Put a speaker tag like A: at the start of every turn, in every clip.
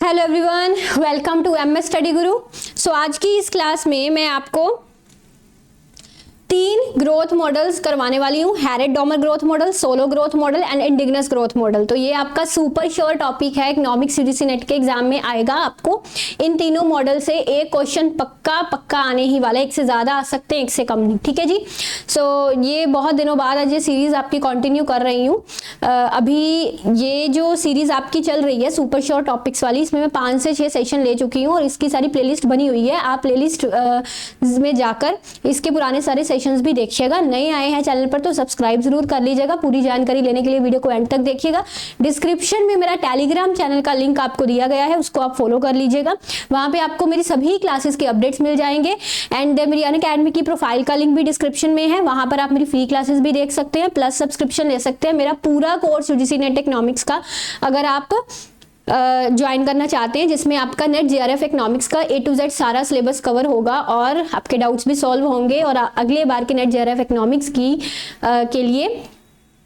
A: Hello everyone, welcome to MS study Guru. So आज की इस क्लास में मैं आपको 3 ग्रोथ मॉडल्स करवाने वाली हूँ। Harrod Domar growth model, Solow growth model and endogenous growth model. तो ये आपका सुपर श्योर टॉपिक है, इकोनॉमिक्स यूजीसी नेट के एग्जाम में आएगा। आपको इन तीनों मॉडल से एक क्वेश्चन पक्का आने ही वाला है। एक से ज्यादा आ सकते हैं, एक से कम नहीं, ठीक है जी। सो ये बहुत दिनों बाद आज ये सीरीज आपकी कंटिन्यू कर रही हूँ। अभी ये जो सीरीज आपकी चल रही है सुपर श्योर टॉपिक्स वाली, इसमें मैं 5 से 6 सेशन ले चुकी हूँ और इसकी सारी प्लेलिस्ट बनी हुई है। आप प्लेलिस्ट में जाकर इसके पुराने सारे सेशंस भी देखिएगा। नए आए हैं चैनल पर तो सब्सक्राइब जरूर कर लीजिएगा। पूरी जानकारी लेने के लिए वीडियो को एंड तक देखिएगा। डिस्क्रिप्शन में मेरा टेलीग्राम चैनल का लिंक आपको दिया गया है, उसको आप फॉलो कर लीजिएगा। वहां पे आपको मेरी सभी क्लासेस के अपडेट्स मिल जाएंगे एंड मेरी अनअकैडमी की प्रोफाइल का लिंक भी डिस्क्रिप्शन में है। वहां पर आप मेरी फ्री क्लासेस भी देख सकते हैं, प्लस सब्सक्रिप्शन ले सकते हैं। मेरा पूरा कोर्स यूजीसी नेट इकोनॉमिक्स का अगर आप ज्वाइन करना चाहते हैं, जिसमें आपका नेट जेआरएफ इकोनॉमिक्स का A to Z सारा सिलेबस कवर होगा और आपके डाउट्स भी सॉल्व होंगे और अगले बार के नेट जेआरएफ इकोनॉमिक्स की के लिए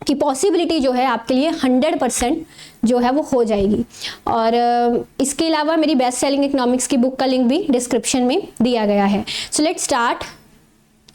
A: की पॉसिबिलिटी जो है आपके लिए 100% जो है वो हो जाएगी। और इसके अलावा मेरी बेस्ट सेलिंग इकोनॉमिक्स की बुक का लिंक भी डिस्क्रिप्शन में दिया गया है। So let's start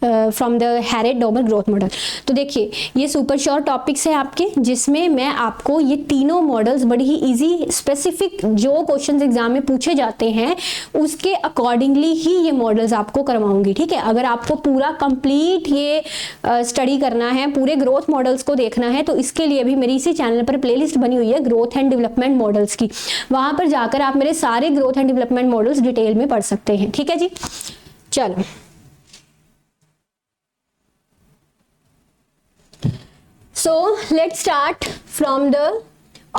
A: from the Harrod Domar growth model. तो देखिए, ये सुपर शॉर्ट टॉपिक्स है आपके, जिसमें मैं आपको ये तीनों मॉडल्स बड़ी ही इजी स्पेसिफिक जो क्वेश्चंस एग्जाम में पूछे जाते हैं उसके अकॉर्डिंगली ही ये मॉडल्स आपको करवाऊंगी, ठीक है। अगर आपको पूरा कंप्लीट ये स्टडी करना है, पूरे ग्रोथ मॉडल्स को देखना है, तो इसके लिए भी मेरी इसी चैनल पर प्लेलिस्ट बनी हुई है ग्रोथ एंड डेवलपमेंट मॉडल्स की। वहां पर जाकर आप मेरे सारे growth and development models detail में पढ़ सकते हैं, ठीक है जी। चलो, so let's start from the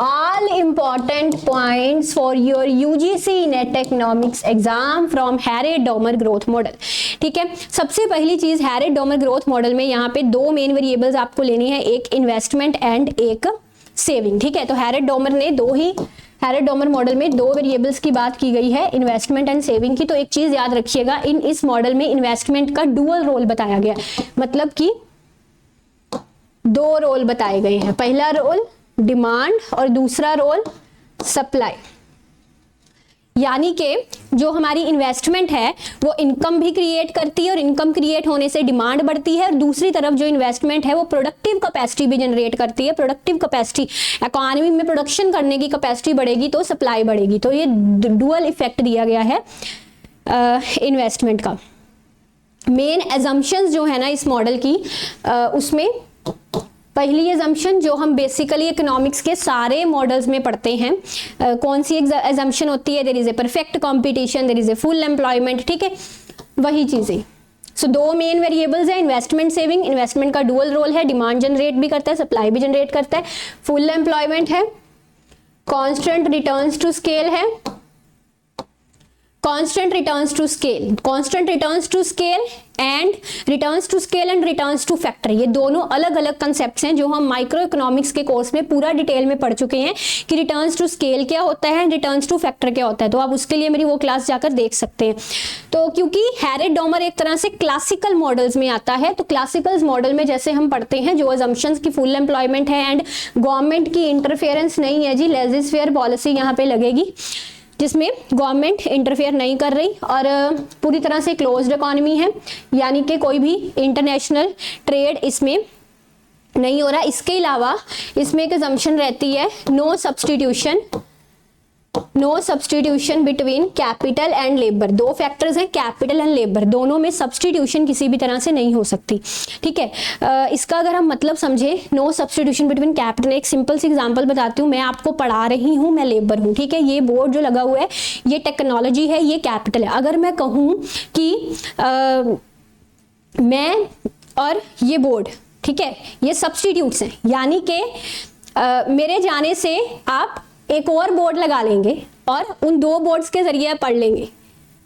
A: all important points for your UGC NET economics exam from Harrod Domar growth model, ठीक है। सबसे पहली चीज, हैरेट डॉमर ग्रोथ मॉडल में यहाँ पे 2 मेन वेरिएबल्स आपको लेनी है, एक इन्वेस्टमेंट एंड एक सेविंग, ठीक है। तो हैरेट डॉमर मॉडल में 2 वेरिएबल्स की बात की गई है, इन्वेस्टमेंट एंड सेविंग की। तो एक चीज याद रखिएगा, इस मॉडल में इन्वेस्टमेंट का डुअल रोल बताया गया, मतलब कि 2 रोल बताए गए हैं। पहला रोल डिमांड और दूसरा रोल सप्लाई। यानी कि जो हमारी इन्वेस्टमेंट है वो इनकम भी क्रिएट करती है और इनकम क्रिएट होने से डिमांड बढ़ती है, और दूसरी तरफ जो इन्वेस्टमेंट है वो प्रोडक्टिव कैपेसिटी भी जनरेट करती है। प्रोडक्टिव कैपेसिटी, इकोनॉमी में प्रोडक्शन करने की कैपेसिटी बढ़ेगी तो सप्लाई बढ़ेगी। तो ये डुअल इफेक्ट दिया गया है इन्वेस्टमेंट का। मेन एजम्पशंस जो है ना इस मॉडल की, उसमें पहली एजम्पशन जो हम बेसिकली इकोनॉमिक्स के सारे मॉडल्स में पढ़ते हैं, कौन सी एजम्पशन होती है? There is a perfect competition, there is a full employment, ठीक है, वही चीजें। सो 2 मेन वेरिएबल्स है, इन्वेस्टमेंट सेविंग। इन्वेस्टमेंट का डुअल रोल है, डिमांड जनरेट भी करता है, सप्लाई भी जनरेट करता है। फुल एम्प्लॉयमेंट है, कांस्टेंट रिटर्न्स टू स्केल है, constant returns to scale and returns to factor. ये दोनों अलग अलग कंसेप्ट्स हैं जो हम माइक्रो इकोनॉमिक्स के कोर्स में पूरा डिटेल में पढ़ चुके हैं कि रिटर्न्स टू स्केल क्या होता है, रिटर्न्स टू फैक्टर क्या होता है। तो आप उसके लिए मेरी वो क्लास जाकर देख सकते हैं। तो क्योंकि हैरेट डॉमर एक तरह से क्लासिकल मॉडल्स में आता है, तो क्लासिकल मॉडल में जैसे हम पढ़ते हैं, जो अजम्पशंस की फुल एम्प्लॉयमेंट है एंड गवर्नमेंट की इंटरफेरेंस नहीं है जी, लेजिस फेयर पॉलिसी यहाँ पे लगेगी जिसमें गवर्नमेंट इंटरफेयर नहीं कर रही और पूरी तरह से क्लोज्ड इकोनॉमी है, यानी कि कोई भी इंटरनेशनल ट्रेड इसमें नहीं हो रहा। इसके अलावा इसमें एक असम्पशन रहती है, no substitution between capital and labour. 2 factors हैं, कैपिटल एंड लेबर, दोनों में सब्सटीट्यूशन किसी भी तरह से नहीं हो सकती, ठीक है। इसका अगर हम मतलब समझे, नो सब्सटीट्यूशन बिटवीन कैपिटल, एक सिंपल सी एग्जांपल बताती हूँ। मैं आपको पढ़ा रही हूँ, मैं लेबर हूँ, ठीक है। ये बोर्ड जो लगा हुआ है ये टेक्नोलॉजी है, ये कैपिटल है। अगर मैं कहूँ कि मैं और ये बोर्ड, ठीक है, ये सब्सटीट्यूट्स हैं, यानी कि मेरे जाने से आप एक और बोर्ड लगा लेंगे और उन 2 बोर्ड्स के जरिए पढ़ लेंगे।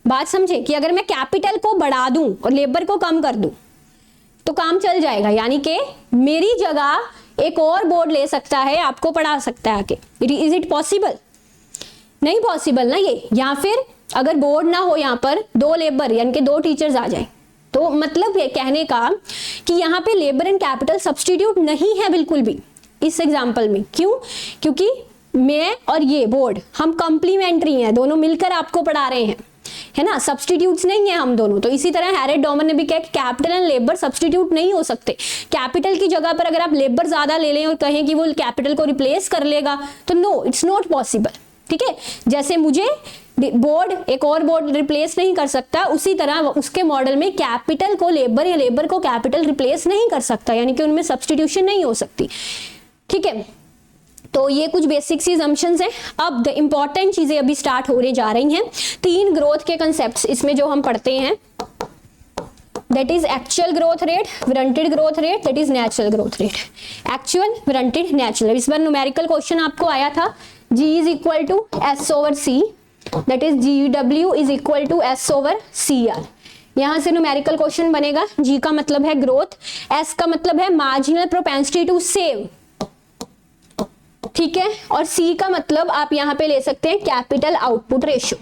A: बात समझे कि अगर मैं कैपिटल को बढ़ा दूं और लेबर को कम कर दूं तो काम चल जाएगा, यानी कि मेरी जगह एक और बोर्ड ले सकता है, आपको पढ़ा सकता है आके। Is it possible? नहीं पॉसिबल ना ये। या फिर अगर बोर्ड ना हो, यहाँ पर 2 लेबर यानी कि 2 टीचर्स आ जाए, तो मतलब ये कहने का कि यहाँ पे लेबर एंड कैपिटल सब्सटीट्यूट नहीं है बिल्कुल भी इस एग्जाम्पल में। क्यों? क्योंकि मैं और ये बोर्ड हम कंप्लीमेंट्री हैं, दोनों मिलकर आपको पढ़ा रहे हैं, है ना, सब्सटीट्यूट्स नहीं है हम दोनों। तो इसी तरह हैरेड डॉमर ने भी कहा कि कैपिटल एंड लेबर सब्सटीट्यूट नहीं हो सकते। कैपिटल की जगह पर अगर आप लेबर ज्यादा ले लें और कहें कि वो कैपिटल को रिप्लेस कर लेगा तो नो, इट्स नॉट पॉसिबल। ठीक है, जैसे मुझे बोर्ड एक और बोर्ड रिप्लेस नहीं कर सकता, उसी तरह उसके मॉडल में कैपिटल को लेबर या लेबर को कैपिटल रिप्लेस नहीं कर सकता, यानी कि उनमें सब्सटीट्यूशन नहीं हो सकती। ठीक है, तो ये कुछ बेसिक सी assumptions हैं। अब द इंपॉर्टेंट चीजें अभी स्टार्ट होने जा रही हैं। 3 ग्रोथ के कंसेप्ट इसमें जो हम पढ़ते हैं, that is actual growth rate, warranted growth rate, that is natural growth rate. Actual, warranted, natural. इस बार न्यूमेरिकल क्वेश्चन आपको आया था, G is equal to S/C, that is GW is equal to S/CR। यहां से न्यूमेरिकल क्वेश्चन बनेगा। G का मतलब है ग्रोथ, S का मतलब है मार्जिनल प्रोपेंसिटी टू सेव, ठीक है, और C का मतलब आप यहां पे ले सकते हैं कैपिटल आउटपुट रेशियो।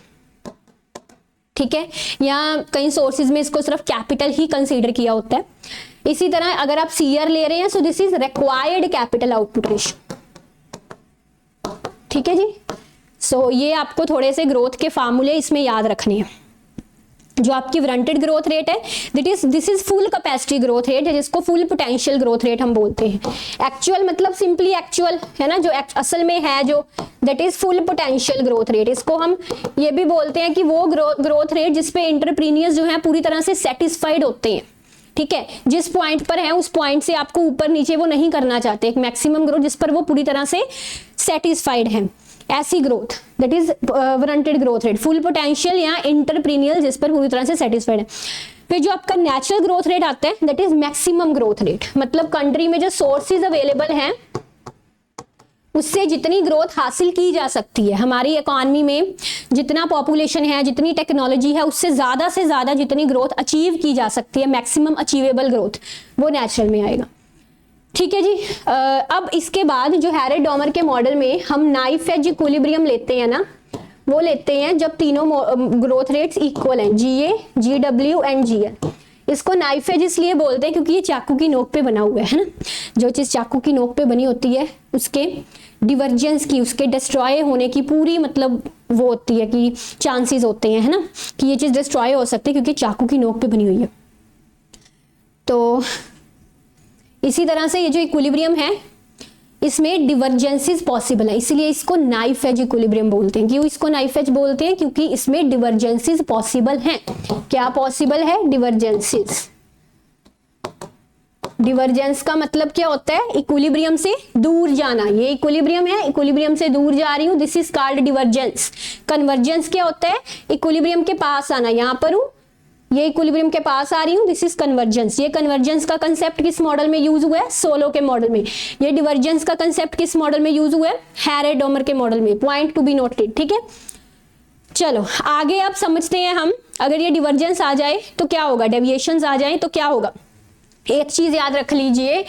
A: ठीक है, यहाँ कई सोर्सेज में इसको सिर्फ कैपिटल ही कंसीडर किया होता है। इसी तरह अगर आप CR ले रहे हैं so this is required capital output ratio. ठीक है जी, सो ये आपको थोड़े से ग्रोथ के फार्मूले इसमें याद रखने हैं। जो आपकी वारंटेड ग्रोथ रेट है this is full capacity growth rate है, जिसको फुल पोटेंशियल ग्रोथ रेट हम बोलते हैं। एक्चुअल मतलब सिंपली एक्चुअल, है ना, जो असल में है जो, that is full potential growth rate. इसको हम ये भी बोलते हैं कि वो ग्रोथ रेट जिसपे एंटरप्रीनियर्स जो है पूरी तरह से सेटिस्फाइड होते हैं। ठीक है, जिस पॉइंट पर है उस पॉइंट से आपको ऊपर नीचे वो नहीं करना चाहते, एक मैक्सिमम ग्रोथ जिस पर वो पूरी तरह से सेटिस्फाइड है, ऐसी growth that is warranted growth rate. Full potential या एंटरप्रेन्योरियल जिस पर पूरी तरह से सेटिस्फाइड है। फिर जो आपका नेचुरल ग्रोथ रेट आता है that is maximum growth rate, मतलब कंट्री में जो सोर्सेज अवेलेबल हैं उससे जितनी ग्रोथ हासिल की जा सकती है। हमारी इकोनॉमी में जितना पॉपुलेशन है, जितनी टेक्नोलॉजी है, उससे ज्यादा जितनी ग्रोथ अचीव की जा सकती है, मैक्सिमम अचीवेबल ग्रोथ, वो नेचुरल में आएगा। ठीक है जी, अब इसके बाद जो हैरेड डॉमर के मॉडल में हम नाइफ एज इक्विलिब्रियम लेते हैं ना, वो लेते हैं जब तीनों ग्रोथ रेट्स इक्वल हैं, GA, GW एंड GL। इसको नाइफ एज इसलिए बोलते हैं क्योंकि ये चाकू की नोक पे बना हुआ है ना। जो चीज चाकू की नोक पे बनी होती है उसके डिवर्जेंस की, उसके डिस्ट्रॉय होने की पूरी मतलब वो होती है कि चांसेस होते हैं, है ना, कि ये चीज डिस्ट्रॉय हो सकती है क्योंकि चाकू की नोक पे बनी हुई है। तो इसी तरह से ये जो इक्विलिब्रियम है इसमें डिवर्जेंसेस पॉसिबल है, इसलिए इसको नाइफ एज इक्विलिब्रियम बोलते हैं। क्यों इसको नाइफ एज बोलते हैं? क्योंकि इसमें डिवर्जेंसेस पॉसिबल हैं। क्या पॉसिबल है? डिवर्जेंसेस। डिवर्जेंस का मतलब क्या होता है? इक्विलिब्रियम से दूर जाना। ये इक्विलिब्रियम है, इक्विलिब्रियम से दूर जा रही हूं, दिस इज कॉल्ड डिवर्जेंस। कन्वर्जेंस क्या होता है? इक्विलिब्रियम के पास आना, यहां पर हूं, ये इक्विलिब्रियम के पास आ रही हूं, दिस इज कन्वर्जेंस। ये कन्वर्जेंस का कंसेप्ट किस मॉडल में यूज हुआ है? सोलो के मॉडल में। ये डिवर्जेंस का कंसेप्ट किस मॉडल में यूज हुआ है? हैरेड डॉमर के मॉडल में। Point to be noted. ठीक है, चलो आगे आप समझते हैं हम। अगर ये डिवर्जेंस आ जाए तो क्या होगा, डेविएशंस आ जाए तो क्या होगा? एक चीज याद रख लीजिए,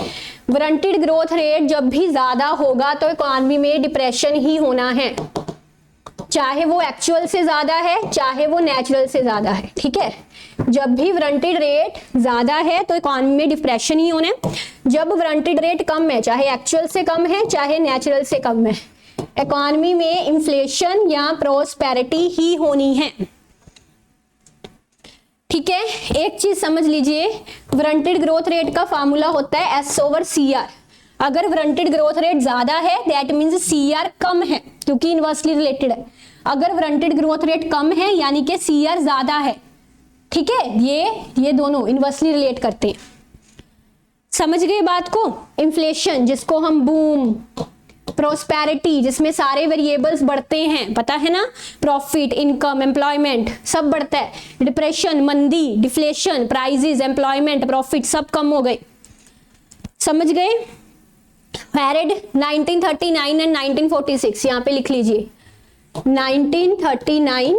A: वारंटेड ग्रोथ रेट जब भी ज्यादा होगा तो इकोनॉमी में डिप्रेशन ही होना है, चाहे वो एक्चुअल से ज्यादा है चाहे वो नेचुरल से ज्यादा है। ठीक है, जब भी वारंटेड रेट ज्यादा है तो इकोनॉमी में डिप्रेशन ही होना है। जब वारंटेड रेट कम है, चाहे एक्चुअल से कम है चाहे नेचुरल से कम है, इकोनॉमी में इन्फ्लेशन या प्रोस्पेरिटी ही होनी है। ठीक है, एक चीज समझ लीजिए, वारंटेड ग्रोथ रेट का फार्मूला होता है S/CR। अगर वारंटेड ग्रोथ रेट ज्यादा है दैट मींस CR कम है, क्योंकि इनवर्सली रिलेटेड है। अगर वारंटेड ग्रोथ रेट कम है यानी कि CR ज्यादा है। ठीक है, ये दोनों इनवर्सली रिलेट करते हैं। समझ गए बात को? इन्फ्लेशन जिसको हम बूम, प्रोस्पेरिटी जिसमें सारे वेरिएबल्स बढ़ते हैं, पता है ना, प्रॉफिट, इनकम, एम्प्लॉयमेंट सब बढ़ता है। डिप्रेशन, मंदी, डिफ्लेशन, प्राइजेस, एम्प्लॉयमेंट, प्रॉफिट सब कम हो गए। समझ गए? हैरेड 1939 एंड 1946 यहाँ पे लिख लीजिए, 1939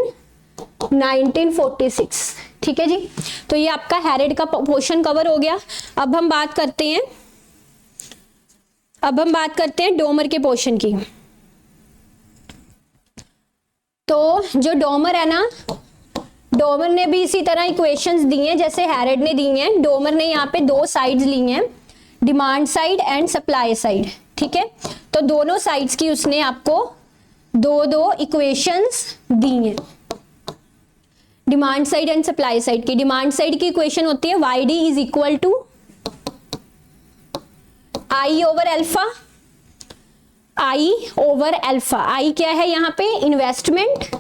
A: 1946। ठीक है जी, तो ये आपका हैरेड का पोर्शन कवर हो गया। अब हम बात करते हैं डोमर के पोर्शन की। तो जो डोमर है ना, डोमर ने भी इसी तरह इक्वेशंस दी हैं जैसे हैरेड ने दी हैं। डोमर ने यहाँ पे दो साइड्स ली हैं, demand side and supply side. ठीक है। तो दोनों साइड्स की उसने आपको दो दो इक्वेशंस दी हैं, demand side and supply side की। डिमांड साइड की इक्वेशन होती है Y D is equal to I over alpha, I over alpha. I क्या है यहाँ पे, इन्वेस्टमेंट,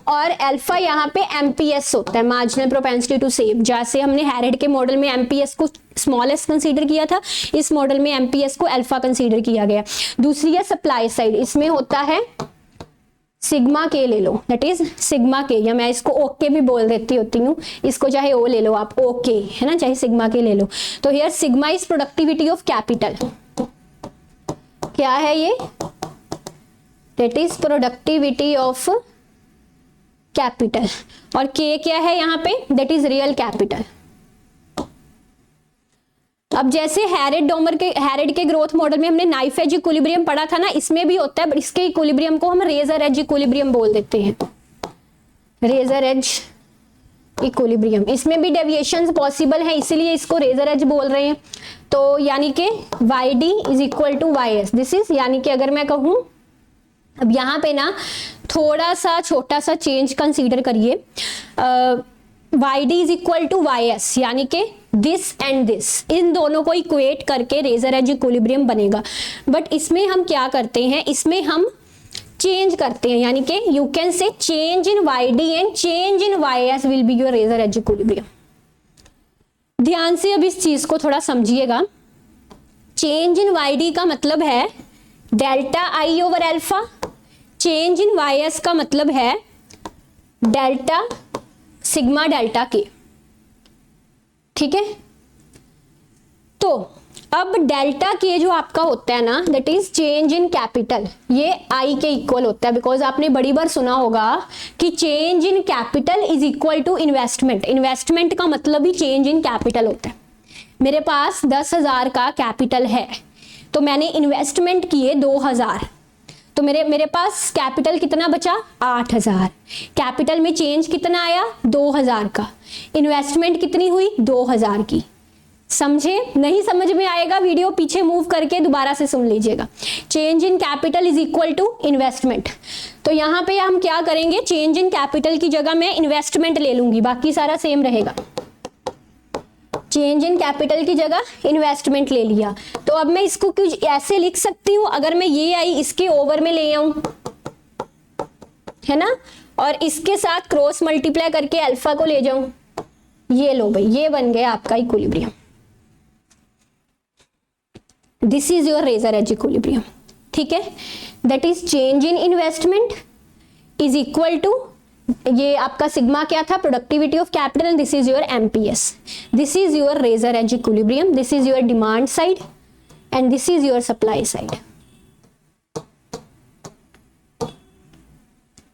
A: और अल्फा यहाँ पे एमपीएस होता है, मार्जिनल प्रोपेंसिटी टू सेव। जैसे हमने हैरेड के मॉडल में एमपीएस को स्मॉल एस कंसीडर किया था, इस मॉडल में एमपीएस को अल्फा कंसीडर किया गया। दूसरी है सप्लाई साइड, इसमें होता है सिग्मा के ले लो, दैट इज सिग्मा के, या मैं इसको ओके भी बोल देती होती हूँ, इसको चाहे ओ ले लो आप, ओके है ना, चाहे सिग्मा के ले लो। तो here sigma is productivity of capital. क्या है ये, that is productivity of capital. और के क्या है यहाँ पे, दैट इज रियल कैपिटल। अब जैसे हैरेड के ग्रोथ मॉडल में हमने नाइफ एज इक्विलिब्रियम पढ़ा था ना, इसमें भी होता है, बट इसके इक्विलिब्रियम को हम रेजर एज इक्विलिब्रियम बोल देते हैं, रेजर एज इक्विलिब्रियम। इसमें भी डेविएशंस पॉसिबल है, इसीलिए इसको रेजर एज बोल रहे हैं। तो यानी कि Y D is equal to Y S, this is, यानी कि अगर मैं कहूं, अब यहाँ पे ना थोड़ा सा छोटा सा चेंज कंसीडर करिए, Y D is equal to Y S, यानी कि दिस एंड दिस, इन दोनों को इक्वेट करके रेजर एज इक्विलिब्रियम बनेगा। बट इसमें हम क्या करते हैं, इसमें हम चेंज करते हैं, यानी कि you can say change in Y D and change in Y S will be your razor edge equilibrium. ध्यान से अब इस चीज को थोड़ा समझिएगा। चेंज इन वाई डी का मतलब है delta I over alpha, change in Y S का मतलब है डेल्टा सिग्मा डेल्टा के, ठीक है। तो अब डेल्टा के जो आपका होता है ना, that is change in capital, ये आई के इक्वल होता है, बिकॉज आपने बड़ी बार सुना होगा कि change in capital is equal to investment. Investment का मतलब ही चेंज इन कैपिटल होता है। मेरे पास 10,000 का कैपिटल है, तो मैंने इन्वेस्टमेंट किए 2,000, तो मेरे पास कैपिटल कितना बचा, 8,000। कैपिटल में चेंज कितना आया, 2,000 का। इन्वेस्टमेंट कितनी हुई, 2,000 की। समझे, नहीं समझ में आएगा वीडियो पीछे मूव करके दोबारा से सुन लीजिएगा। Change in capital is equal to investment. तो यहाँ पे हम क्या करेंगे, चेंज इन कैपिटल की जगह मैं इन्वेस्टमेंट ले लूंगी, बाकी सारा सेम रहेगा। चेंज इन कैपिटल की जगह इन्वेस्टमेंट ले लिया। तो अब मैं इसको कुछ ऐसे लिख सकती हूँ, अगर मैं ये आई इसके ओवर में ले आऊं, है ना, और इसके साथ क्रॉस मल्टीप्लाई करके अल्फा को ले जाऊं, ये लो भाई, ये बन गया आपका equilibrium. This is your razor edge equilibrium, ठीक है। That is change in investment is equal to, ये आपका सिग्मा क्या था, productivity of capital, and this is your MPS. This is your razor edge equilibrium, this is your demand side and this is your supply side,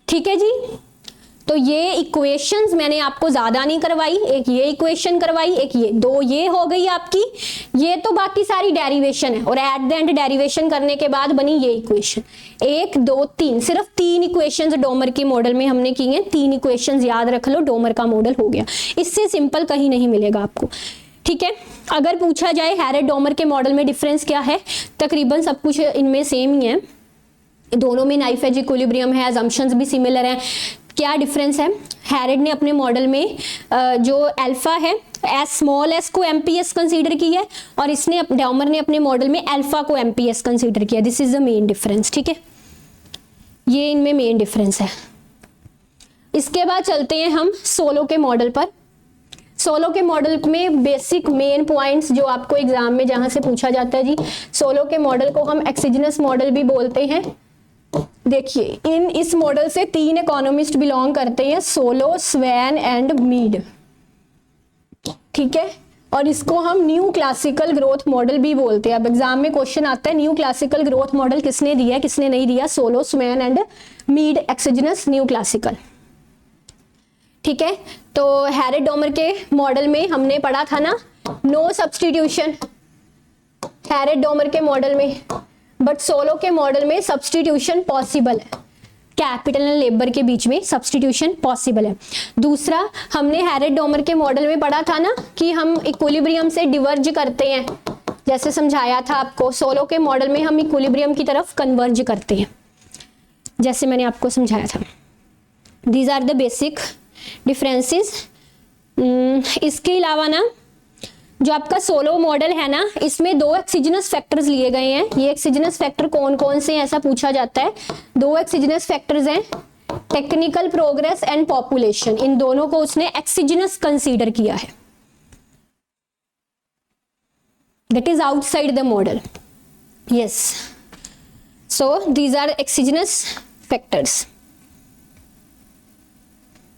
A: ठीक है जी। तो ये equations मैंने आपको ज्यादा नहीं करवाई, एक ये इक्वेशन करवाई, एक ये, दो ये हो गई आपकी, ये तो बाकी सारी डेरिवेशन है, और एट द एंड डेरिवेशन करने के बाद बनी ये इक्वेशन। 1 2 3, सिर्फ 3 इक्वेशंस डोमर के मॉडल में हमने की हैं। 3 इक्वेशंस याद रख लो, डोमर का मॉडल हो गया। इससे सिंपल कहीं नहीं मिलेगा आपको, ठीक है। अगर पूछा जाए हैरेड डोमर के मॉडल में डिफरेंस क्या है, तकरीबन सब कुछ इनमें सेम ही है, दोनों में नाइफ एज इक्विलिब्रियम है, असम्पशंस भी सिमिलर हैं। क्या डिफरेंस है, हैरेड ने अपने मॉडल में जो अल्फा है, एस स्मॉल एस को एमपीएस कंसीडर की है, और इसने डोमर ने अपने मॉडल में अल्फा को एमपीएस कंसीडर किया। This is the main difference, ठीक है, ये इनमें मेन डिफरेंस है। इसके बाद चलते हैं हम सोलो के मॉडल पर। सोलो के मॉडल में बेसिक मेन पॉइंट्स जो आपको एग्जाम में जहां से पूछा जाता है जी, सोलो के मॉडल को हम एक्सिजनस मॉडल भी बोलते हैं। देखिए, इस मॉडल से 3 इकोनॉमिस्ट बिलोंग करते हैं, सोलो, स्वैन एंड मीड, ठीक है। और इसको हम न्यू क्लासिकल ग्रोथ मॉडल भी बोलते हैं। अब एग्जाम में क्वेश्चन आता है न्यू क्लासिकल ग्रोथ मॉडल किसने दिया है, किसने नहीं दिया, Solow, Swan and Meade, exogenous, new classical, ठीक है। तो हैरेड डोमर के मॉडल में हमने पढ़ा था ना, नो सब्सटीट्यूशन हैरेड डोमर के मॉडल में, बट सोलो के मॉडल में सब्सटीट्यूशन पॉसिबल है, कैपिटल एंड लेबर के बीच में सब्सटीट्यूशन पॉसिबल है। दूसरा, हमने हैरेड डोमर के मॉडल में पढ़ा था ना कि हम इक्विलिब्रियम से डिवर्ज करते हैं, जैसे समझाया था आपको, सोलो के मॉडल में हम इक्विलिब्रियम की तरफ कन्वर्ज करते हैं, जैसे मैंने आपको समझाया था। These are the basic differences. इसके अलावा ना जो आपका सोलो मॉडल है ना, इसमें 2 एक्सिजनस फैक्टर्स लिए गए हैं। ये एक्सिजनस फैक्टर कौन कौन से हैं ऐसा पूछा जाता है। 2 एक्सिजनस फैक्टर्स हैं, टेक्निकल प्रोग्रेस एंड पॉपुलेशन। इन दोनों को उसने एक्सिजनस कंसीडर किया है, that is outside the model. Yes, so these are exogenous factors.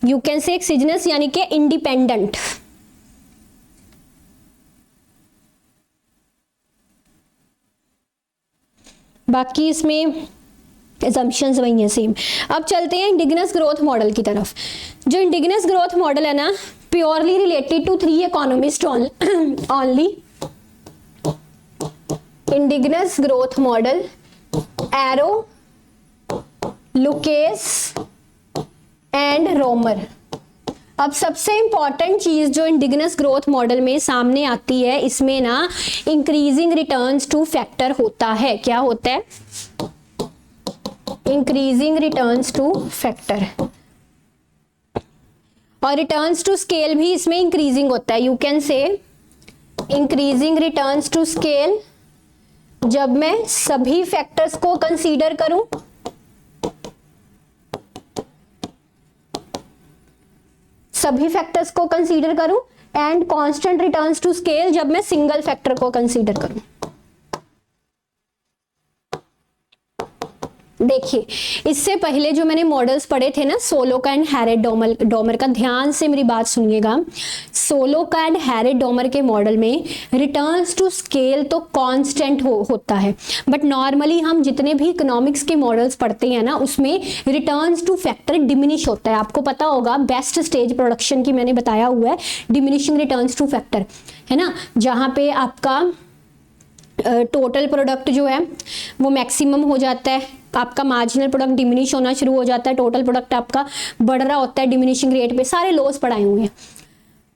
A: You can say exogenous यानी कि इंडिपेंडेंट। बाकी इसमें assumptions वही हैं सेम। अब चलते हैं इंडिजिनस ग्रोथ मॉडल की तरफ। जो इंडिजिनस ग्रोथ मॉडल है ना, purely related to 3 economist only. Endogenous growth model, Arrow, Lucas and Romer. अब सबसे इंपॉर्टेंट चीज जो इंडिजिनस ग्रोथ मॉडल में सामने आती है, इसमें ना इंक्रीजिंग रिटर्न्स टू फैक्टर होता है। क्या होता है? Increasing returns to factor. और रिटर्न्स टू स्केल भी इसमें इंक्रीजिंग होता है। You can say increasing returns to scale जब मैं सभी फैक्टर्स को कंसीडर करूं, सभी फैक्टर्स को कंसीडर करूं, and constant returns to scale जब मैं सिंगल फैक्टर को कंसीडर करूं। देखिए, इससे पहले जो मैंने मॉडल्स पढ़े थे ना, सोलो का एंड हैरेड डॉमर का, ध्यान से मेरी बात सुनिएगा। सोलो का एंड हैरेड डॉमर के मॉडल में रिटर्न्स टू स्केल तो कांस्टेंट होता है, बट नॉर्मली हम जितने भी इकोनॉमिक्स के मॉडल्स पढ़ते हैं ना, उसमें रिटर्न्स टू फैक्टर डिमिनिश होता है। आपको पता होगा, बेस्ट स्टेज प्रोडक्शन की मैंने बताया हुआ है डिमिनिशिंग रिटर्न्स टू फैक्टर, है ना, जहाँ पे आपका टोटल प्रोडक्ट जो है वो मैक्सिमम हो जाता है, आपका मार्जिनल प्रोडक्ट डिमिनिश होना शुरू हो जाता है, टोटल प्रोडक्ट आपका बढ़ रहा होता है डिमिनिशिंग रेट पे। सारे लॉस पढ़ाए हुए हैं।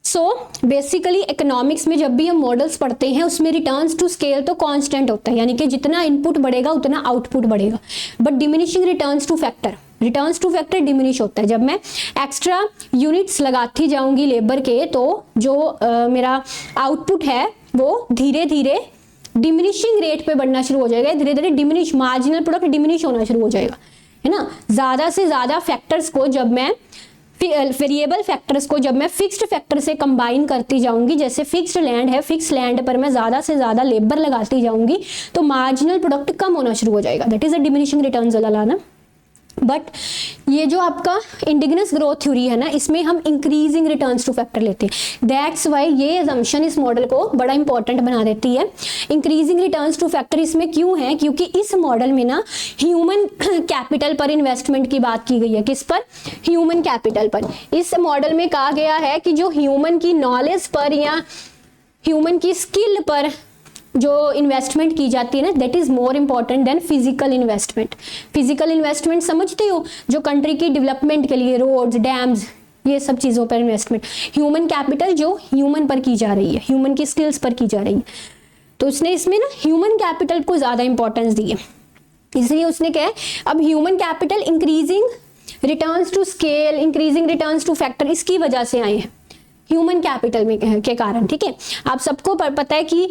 A: सो बेसिकली इकोनॉमिक्स में जब भी हम मॉडल्स पढ़ते हैं, उसमें रिटर्न्स टू स्केल तो कांस्टेंट होता है, यानी कि जितना इनपुट बढ़ेगा उतना आउटपुट बढ़ेगा। But diminishing returns to factor, returns to factor diminish होता है। जब मैं एक्स्ट्रा यूनिट्स लगाती जाऊंगी लेबर के, तो जो मेरा आउटपुट है वो धीरे धीरे डिमिनिशिंग रेट पे बढ़ना शुरू हो जाएगा, धीरे धीरे डिमिनिश, मार्जिनल प्रोडक्ट डिमिनिश होना शुरू हो जाएगा, है ना। ज्यादा से ज्यादा फैक्टर्स को जब मैं, वेरिएबल फैक्टर्स को जब मैं फिक्स्ड फैक्टर से कंबाइन करती जाऊंगी, जैसे फिक्स्ड लैंड है, फिक्स्ड लैंड पर मैं ज्यादा से ज्यादा लेबर लगाती जाऊंगी, तो मार्जिनल प्रोडक्ट कम होना शुरू हो जाएगा। That is a diminishing returns वाला ना। बट ये जो आपका इंडिजिनस ग्रोथ थ्योरी है ना, इसमें हम इंक्रीजिंग रिटर्न्स टू फैक्टर लेते हैं। दैट्स वाई ये अजम्पशन इस मॉडल को बड़ा इंपॉर्टेंट बना देती है। इंक्रीजिंग रिटर्न्स टू फैक्टर इसमें क्यों है? क्योंकि इस मॉडल में ना ह्यूमन कैपिटल पर इन्वेस्टमेंट की बात की गई है। किस पर? ह्यूमन कैपिटल पर। इस मॉडल में कहा गया है कि जो ह्यूमन की नॉलेज पर या ह्यूमन की स्किल पर जो इन्वेस्टमेंट की जाती है ना, that is more important than physical investment. Physical investment समझते हो, जो कंट्री की डेवलपमेंट के लिए रोड्स, डैम्स, ये सब चीज़ों पर इन्वेस्टमेंट। ह्यूमन कैपिटल जो ह्यूमन पर की जा रही है, ह्यूमन की स्किल्स पर की जा रही है, तो उसने इसमें ना ह्यूमन कैपिटल को ज़्यादा इंपॉर्टेंस दी है। इसलिए उसने क्या है, अब human capital increasing returns to scale, increasing returns to factor, इसकी वजह से आए हैं, ह्यूमन कैपिटल में के कारण। ठीक है, आप सबको पता है कि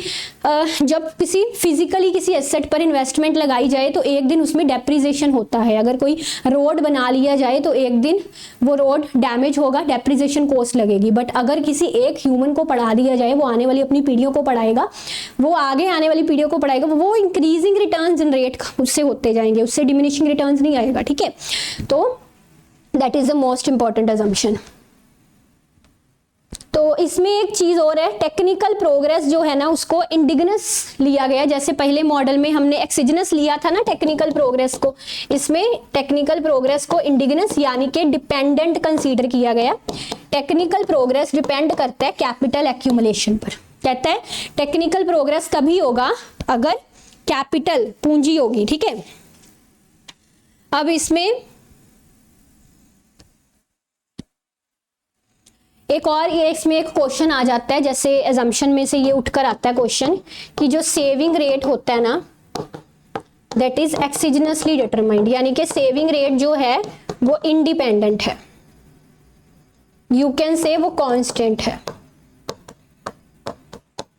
A: जब किसी फिजिकली किसी एसेट पर इन्वेस्टमेंट लगाई जाए तो एक दिन उसमें डेप्रिसिएशन होता है। अगर कोई रोड बना लिया जाए तो एक दिन वो रोड डैमेज होगा, डेप्रिसिएशन कॉस्ट लगेगी। बट अगर किसी एक ह्यूमन को पढ़ा दिया जाए, वो आने वाली अपनी पीढ़ियों को पढ़ाएगा, वो आगे आने वाली पीढ़ियों को पढ़ाएगा, वो इंक्रीजिंग रिटर्न जनरेट उससे होते जाएंगे, उससे डिमिनिशिंग रिटर्न नहीं आएगा। ठीक है, तो that is the most important assumption. तो इसमें एक चीज और है, टेक्निकल प्रोग्रेस जो है ना, उसको इंडिजिनस लिया गया। जैसे पहले मॉडल में हमने एक्सिजिनस लिया था ना टेक्निकल प्रोग्रेस को, इसमें टेक्निकल प्रोग्रेस को इंडिजिनस यानी कि डिपेंडेंट कंसीडर किया गया। टेक्निकल प्रोग्रेस डिपेंड करता है कैपिटल एक्यूमुलेशन पर। कहता है टेक्निकल प्रोग्रेस तभी होगा अगर कैपिटल, पूंजी होगी। ठीक है, अब इसमें एक और ये इसमें एक क्वेश्चन आ जाता है, जैसे एजम्पशन में से ये उठकर आता है क्वेश्चन कि जो सेविंग रेट होता है ना दैट इज एक्सिजनसली डिटरमाइंड, यानी कि सेविंग रेट जो है वो इंडिपेंडेंट है, यू कैन से वो कांस्टेंट है।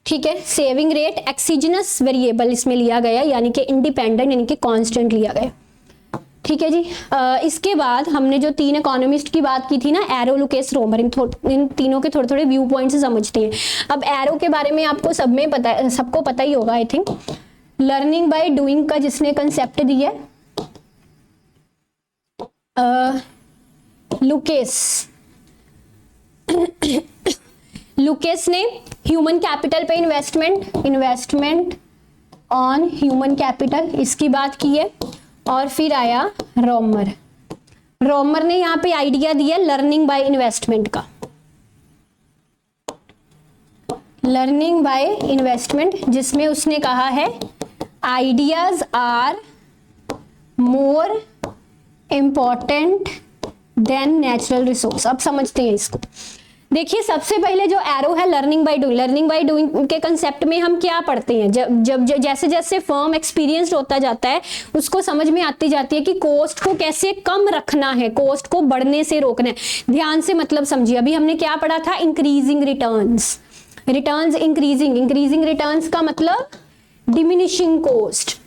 A: ठीक है, सेविंग रेट एक्सिजनस वेरिएबल इसमें लिया गया, यानी कि इंडिपेंडेंट यानी कि कांस्टेंट लिया गया। ठीक है जी। इसके बाद हमने जो 3 इकोनॉमिस्ट की बात की थी ना, एरो, लुकेस, रोमर, इन तीनों के थोड़े थोड़े व्यू पॉइंट से समझते हैं। अब एरो के बारे में आपको सबको पता ही होगा I think. Learning by doing का जिसने कंसेप्ट दिया लुकेस ने ह्यूमन कैपिटल पे इन्वेस्टमेंट ऑन ह्यूमन कैपिटल इसकी बात की है। और फिर आया रोमर ने यहाँ पे आइडिया दिया लर्निंग बाय इन्वेस्टमेंट का, लर्निंग बाय इन्वेस्टमेंट, जिसमें उसने कहा है ideas are more important than natural resource. अब समझते हैं इसको। देखिए, सबसे पहले जो एरो है लर्निंग बाय डूइंग के कंसेप्ट में हम क्या पढ़ते हैं, जब जैसे जैसे फर्म एक्सपीरियंस्ड होता जाता है उसको समझ में आती जाती है कि कॉस्ट को कैसे कम रखना है, कॉस्ट को बढ़ने से रोकना है। ध्यान से मतलब समझिए, अभी हमने क्या पढ़ा था, इंक्रीजिंग रिटर्न्स इंक्रीजिंग रिटर्न्स का मतलब डिमिनिशिंग कॉस्ट।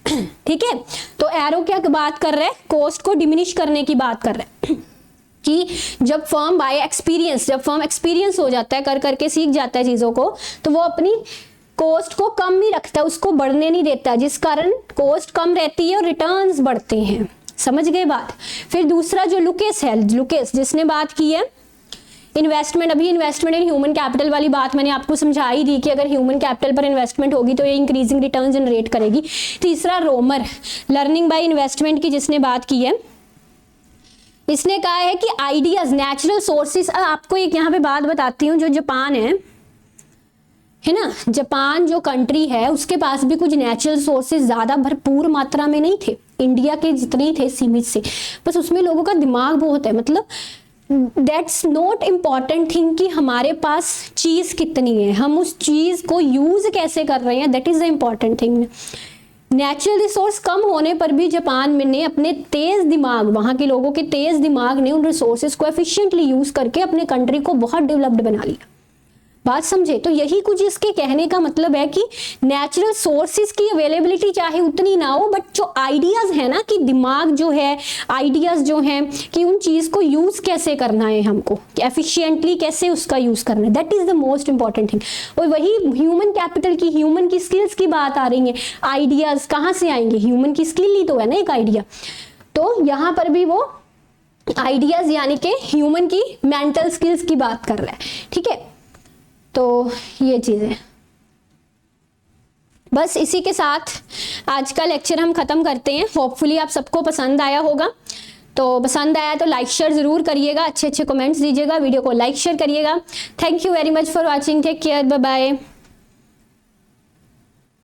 A: ठीक है, तो एरो क्या बात कर रहा है, कॉस्ट को डिमिनिश करने की बात कर रहा है कि जब फर्म एक्सपीरियंस हो जाता है, कर करके सीख जाता है चीजों को, तो वो अपनी कॉस्ट को कम ही रखता है, उसको बढ़ने नहीं देता, जिस कारण कॉस्ट कम रहती है और रिटर्न्स बढ़ते हैं। समझ गए बात। फिर दूसरा जो लुकेस जिसने बात की है इन्वेस्टमेंट इन ह्यूमन कैपिटल वाली बात मैंने आपको समझा ही दी कि अगर ह्यूमन कैपिटल पर इन्वेस्टमेंट होगी तो ये इंक्रीजिंग रिटर्न जनरेट करेगी। तीसरा रोमर, लर्निंग बाय इन्वेस्टमेंट की जिसने बात की है, इसने कहा है कि आइडियाज, नेचुरल सोर्सेस। आपको एक यहाँ पे बात बताती हूँ, जो जापान है ना, जापान जो कंट्री है उसके पास भी कुछ नेचुरल सोर्सेस ज्यादा भरपूर मात्रा में नहीं थे, इंडिया के जितने ही थे सीमित से, बस उसमें लोगों का दिमाग बहुत है। मतलब दैट्स नॉट इम्पॉर्टेंट थिंग कि हमारे पास चीज कितनी है, हम उस चीज को यूज कैसे कर रहे हैं, that is the important thing. Natural resource कम होने पर भी जापान में ने अपने तेज दिमाग, वहां के लोगों के तेज दिमाग ने उन रिसोर्सेज को एफिशिएंटली यूज करके अपने कंट्री को बहुत डेवलप्ड बना लिया। बात समझे? तो यही कुछ इसके कहने का मतलब है कि नेचुरल सोर्सेज की अवेलेबिलिटी चाहे उतनी ना हो, बट जो आइडियाज है ना, कि दिमाग जो है, आइडियाज जो हैं कि उन चीज को यूज कैसे करना है, हमको एफिशिएंटली कैसे उसका यूज करना है, that is the most important thing. और वही ह्यूमन कैपिटल की, ह्यूमन की स्किल्स की बात आ रही है। आइडियाज कहाँ से आएंगे, ह्यूमन की स्किल ही तो है ना एक आइडिया। तो यहाँ पर भी वो आइडियाज यानी कि ह्यूमन की मेंटल स्किल्स की बात कर रहा है। ठीक है, तो ये चीजें, बस इसी के साथ आज का लेक्चर हम खत्म करते हैं। होपफुली आप सबको पसंद आया होगा। तो पसंद आया तो लाइक शेयर जरूर करिएगा, अच्छे अच्छे कमेंट्स दीजिएगा, वीडियो को लाइक शेयर करिएगा। Thank you very much for watching, take care, bye bye.